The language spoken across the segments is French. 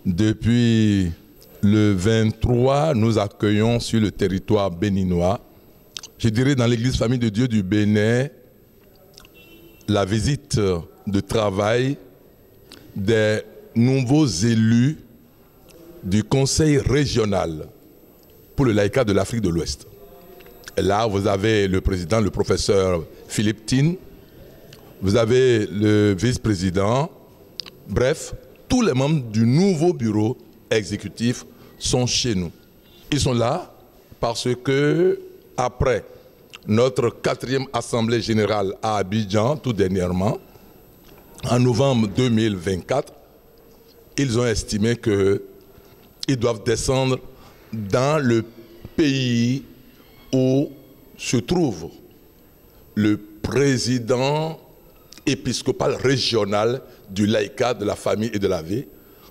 Depuis le 23, nous accueillons sur le territoire béninois, je dirais dans l'église Famille de Dieu du Bénin, la visite de travail des nouveaux élus du conseil régional pour le laïcat de l'Afrique de l'Ouest. Et là, vous avez le président, le professeur Philippe Tin, vous avez le vice-président, bref, tous les membres du nouveau bureau exécutif sont chez nous. Ils sont là parce que, après notre 4e assemblée générale à Abidjan, tout dernièrement, en novembre 2024, ils ont estimé qu'ils doivent descendre dans le pays où se trouve le président épiscopal régional du laïcat, de la famille et de la vie,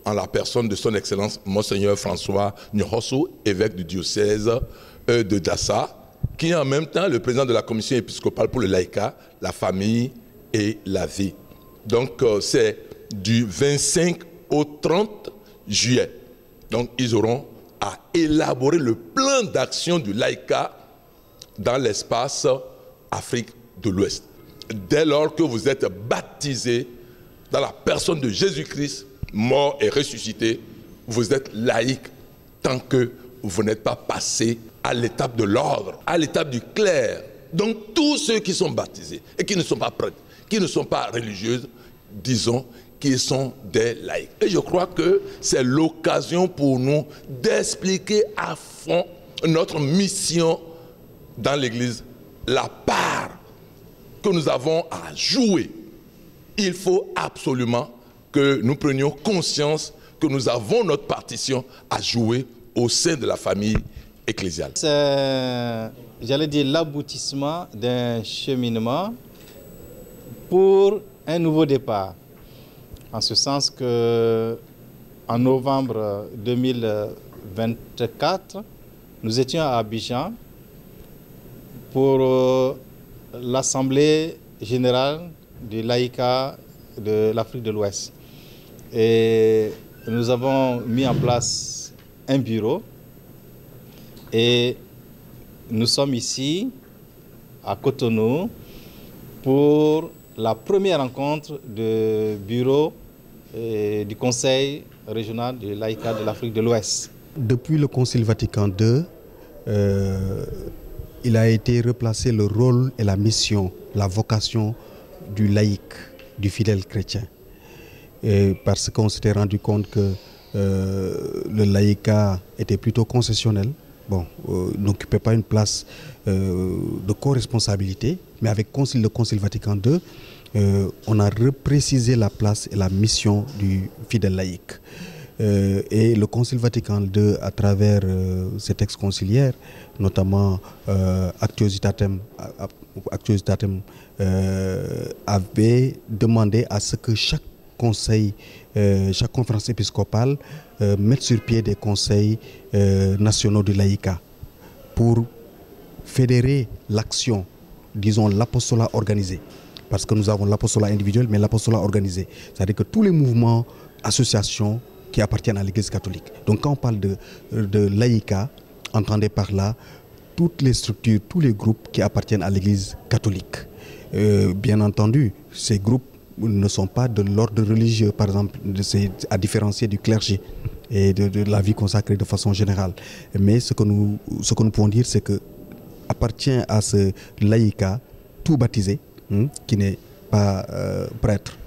en la personne de son Excellence Monseigneur François Nyorosso, évêque du diocèse de Dassa, qui est en même temps le président de la commission épiscopale pour le laïcat, la famille et la vie. Donc c'est du 25 au 30 juillet. Donc ils auront à élaborer le plan d'action du laïcat dans l'espace Afrique de l'Ouest. Dès lors que vous êtes baptisé dans la personne de Jésus-Christ, mort et ressuscité, vous êtes laïque tant que vous n'êtes pas passé à l'étape de l'ordre, à l'étape du clerc. Donc tous ceux qui sont baptisés et qui ne sont pas prêtres, qui ne sont pas religieuses, disons qu'ils sont des laïcs. Et je crois que c'est l'occasion pour nous d'expliquer à fond notre mission dans l'Église, la part que nous avons à jouer. Il faut absolument que nous prenions conscience que nous avons notre partition à jouer au sein de la famille ecclésiale. C'est, j'allais dire, l'aboutissement d'un cheminement pour un nouveau départ. En ce sens que, en novembre 2024, nous étions à Abidjan pour l'Assemblée générale du laïcat de l'Afrique de l'Ouest. Et nous avons mis en place un bureau et nous sommes ici à Cotonou pour la première rencontre du bureau du Conseil régional du laïcat de l'Afrique de l'Ouest. Depuis le Concile Vatican II, il a été replacé le rôle et la mission, la vocation du laïc, du fidèle chrétien. Parce qu'on s'était rendu compte que le laïcat était plutôt concessionnel, n'occupait pas une place de co-responsabilité, mais avec le Concile Vatican II, on a reprécisé la place et la mission du fidèle laïc. Et le Concile Vatican II, à travers ses textes conciliaires, notamment Actuositatem, avait demandé à ce que chaque conseil, chaque conférence épiscopale mette sur pied des conseils nationaux du laïcat pour fédérer l'action, disons l'apostolat organisé. Parce que nous avons l'apostolat individuel, mais l'apostolat organisé. C'est-à-dire que tous les mouvements, associations qui appartiennent à l'Église catholique. Donc quand on parle de laïcat, entendez par là toutes les structures, tous les groupes qui appartiennent à l'Église catholique. Bien entendu, ces groupes ne sont pas de l'ordre religieux, par exemple, à différencier du clergé et de la vie consacrée de façon générale. Mais ce que nous pouvons dire, c'est que appartient à ce laïcat tout baptisé, qui n'est pas prêtre,